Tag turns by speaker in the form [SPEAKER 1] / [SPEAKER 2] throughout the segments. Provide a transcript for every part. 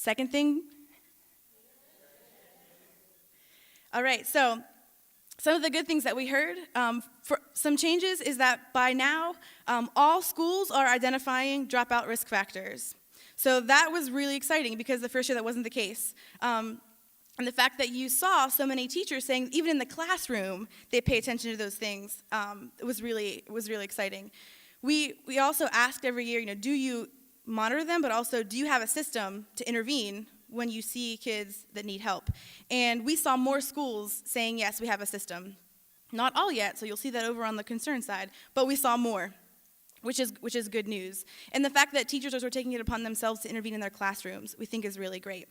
[SPEAKER 1] Second thing. All right, so some of the good things that we heard for some changes is that by now, all schools are identifying dropout risk factors. So that was really exciting because the first year that wasn't the case. And the fact that you saw so many teachers saying, even in the classroom, they pay attention to those things, it was really exciting. We also asked every year, do you monitor them, but also do you have a system to intervene when you see kids that need help? And we saw more schools saying, yes, we have a system. Not all yet, so you'll see that over on the concern side, but we saw more, which is good news. And the fact that teachers are taking it upon themselves to intervene in their classrooms, we think is really great.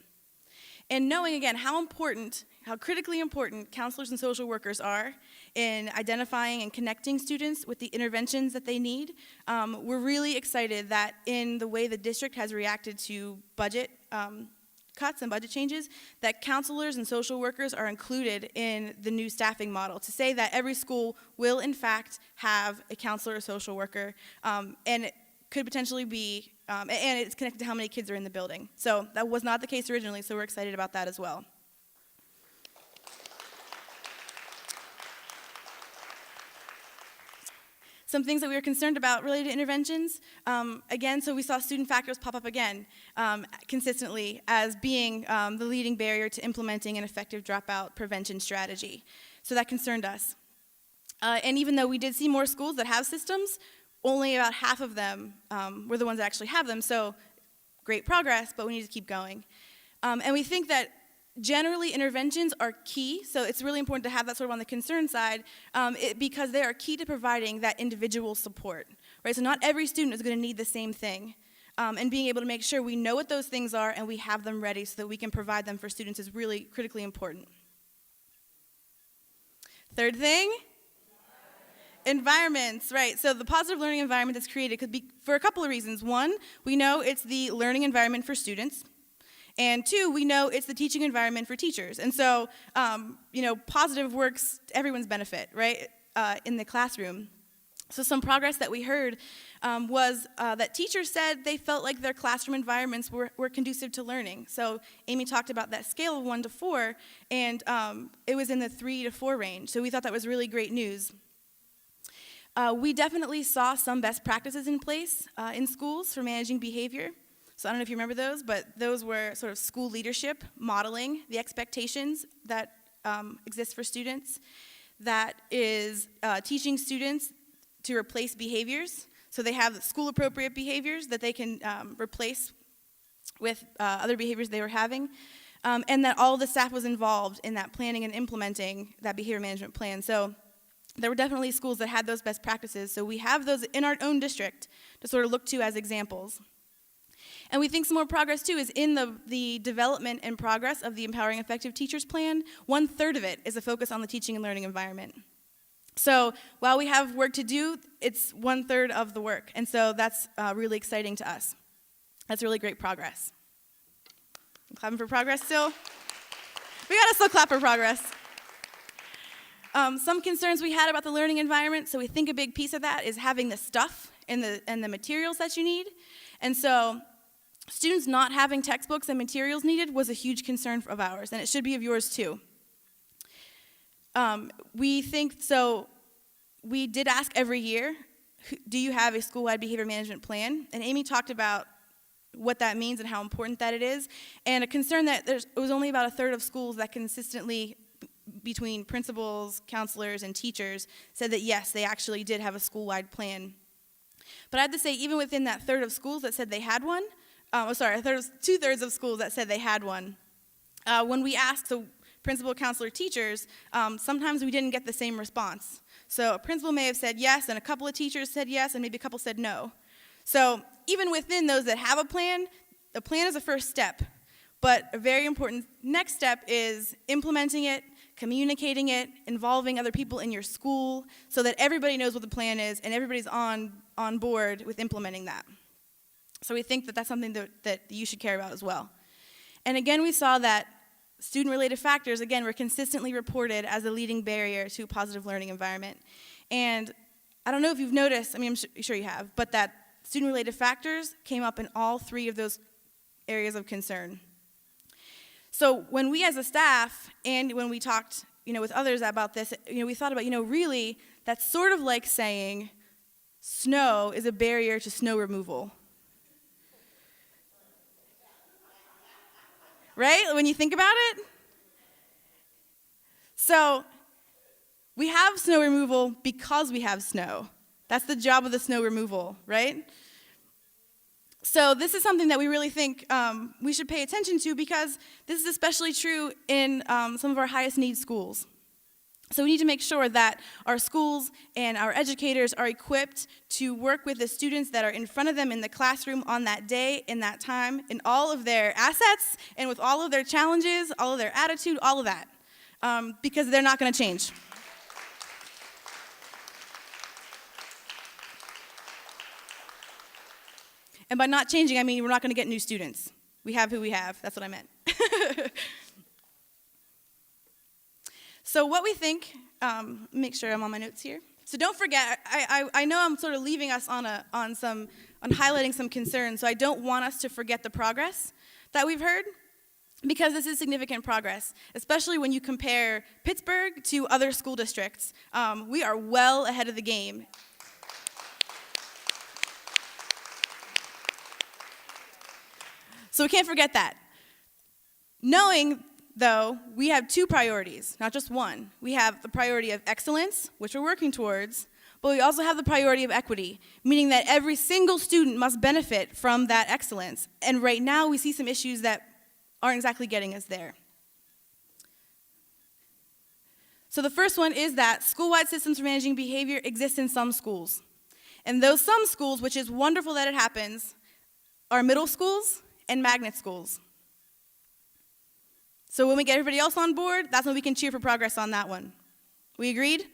[SPEAKER 1] And knowing, again, how critically important counselors and social workers are in identifying and connecting students with the interventions that they need, we're really excited that in the way the district has reacted to budget cuts and budget changes, that counselors and social workers are included in the new staffing model to say that every school will, in fact, have a counselor or social worker, and it could potentially be, and it's connected to how many kids are in the building. So that was not the case originally, so we're excited about that as well. Some things that we were concerned about related to interventions, again, so we saw student factors pop up again consistently as being the leading barrier to implementing an effective dropout prevention strategy. So that concerned us. And even though we did see more schools that have systems, only about half of them were the ones that actually have them, so great progress, but we need to keep going. And we think that generally interventions are key, so it's really important to have that sort of on the concern side because they are key to providing that individual support, right? So not every student is going to need the same thing. And being able to make sure we know what those things are and we have them ready so that we can provide them for students is really critically important. Third thing, environments, right? So the positive learning environment that's created could be for a couple of reasons. One, we know it's the learning environment for students. And two, we know it's the teaching environment for teachers. And so, positive works to everyone's benefit, right, in the classroom. So some progress that we heard was that teachers said they felt like their classroom environments were conducive to learning. So Amy talked about that scale of 1 to 4, and it was in the 3 to 4 range. So we thought that was really great news. We definitely saw some best practices in place in schools for managing behavior. So I don't know if you remember those, but those were sort of school leadership modeling the expectations that exist for students. That is teaching students to replace behaviors. So they have school-appropriate behaviors that they can replace with other behaviors they were having. And that all the staff was involved in that planning and implementing that behavior management plan. So there were definitely schools that had those best practices. So we have those in our own district to sort of look to as examples. And we think some more progress, too, is in the development and progress of the Empowering Effective Teachers Plan. 1/3 of it is a focus on the teaching and learning environment. So while we have work to do, it's 1/3 of the work. And so that's really exciting to us. That's really great progress. I'm clapping for progress still? We got to still clap for progress. Some concerns we had about the learning environment, so we think a big piece of that is having the stuff and the materials that you need. And so students not having textbooks and materials needed was a huge concern of ours, and it should be of yours too. We think, so we did ask every year, do you have a school-wide behavior management plan? And Amy talked about what that means and how important that it is, and a concern that it was only about 1/3 of schools that consistently, between principals, counselors, and teachers, said that yes, they actually did have a school-wide plan. But I have to say, even within that 1/3 of schools that said they had one, 2/3 of schools that said they had one, when we asked the principal, counselor, teachers, sometimes we didn't get the same response. So a principal may have said yes, and a couple of teachers said yes, and maybe a couple said no. So even within those that have a plan is a first step. But a very important next step is implementing it, communicating it, involving other people in your school so that everybody knows what the plan is and everybody's on board with implementing that. So we think that that's something that you should care about as well. And again, we saw that student-related factors, again, were consistently reported as a leading barrier to a positive learning environment. And I don't know if you've noticed, I mean, I'm sure you have, but that student-related factors came up in all 3 of those areas of concern. So when we as a staff, and when we talked, with others about this, we thought about, really, that's sort of like saying snow is a barrier to snow removal. Right? When you think about it? So we have snow removal because we have snow. That's the job of the snow removal, right? So this is something that we really think we should pay attention to, because this is especially true in some of our highest need schools. So we need to make sure that our schools and our educators are equipped to work with the students that are in front of them in the classroom on that day, in that time, in all of their assets, and with all of their challenges, all of their attitude, all of that, because they're not going to change. And by not changing, I mean we're not going to get new students. We have who we have. That's what I meant. So what we think, make sure I'm on my notes here. So don't forget, I know I'm sort of leaving us on highlighting some concerns, so I don't want us to forget the progress that we've heard, because this is significant progress, especially when you compare Pittsburgh to other school districts. We are well ahead of the game. So we can't forget that. Knowing, though, we have two priorities, not just one. We have the priority of excellence, which we're working towards, but we also have the priority of equity, meaning that every single student must benefit from that excellence. And right now, we see some issues that aren't exactly getting us there. So the first one is that school-wide systems for managing behavior exist in some schools. And those some schools, which is wonderful that it happens, are middle schools and magnet schools. So when we get everybody else on board, that's when we can cheer for progress on that one. We agreed?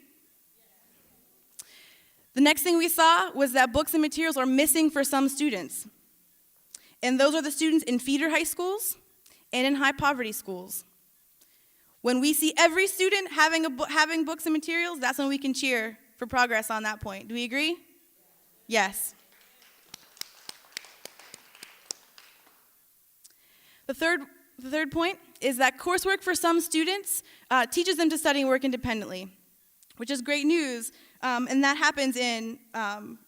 [SPEAKER 1] The next thing we saw was that books and materials are missing for some students. And those are the students in feeder high schools and in high poverty schools. When we see every student having books and materials, that's when we can cheer for progress on that point. Do we agree? Yes. The third point is that coursework for some students teaches them to study and work independently, which is great news, and that happens in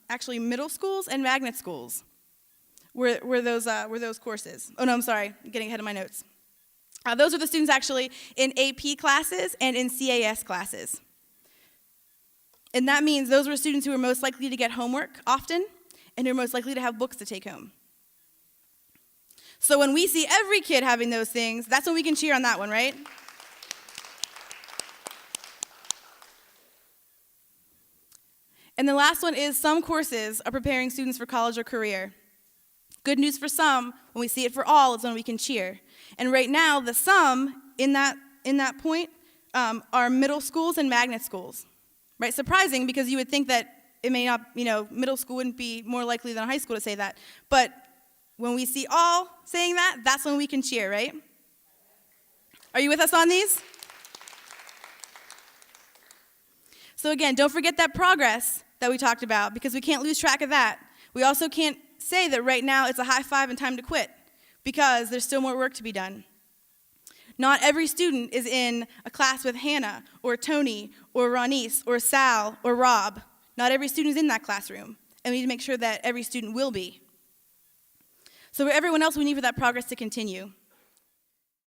[SPEAKER 1] actually middle schools and magnet schools, where those courses. Oh no, I'm sorry, I'm getting ahead of my notes. Those are the students actually in AP classes and in CAS classes. And that means those were students who were most likely to get homework often and who are most likely to have books to take home. So when we see every kid having those things, that's when we can cheer on that one, right? And the last one is some courses are preparing students for college or career. Good news for some, when we see it for all, is when we can cheer. And right now, the some in that point are middle schools and magnet schools, right? Surprising, because you would think that it may not, middle school wouldn't be more likely than high school to say that. But when we see all saying that, that's when we can cheer, right? Are you with us on these? So again, don't forget that progress that we talked about, because we can't lose track of that. We also can't say that right now it's a high five and time to quit, because there's still more work to be done. Not every student is in a class with Hannah or Tony or Ronise or Sal or Rob. Not every student is in that classroom, and we need to make sure that every student will be. So for everyone else, we need for that progress to continue.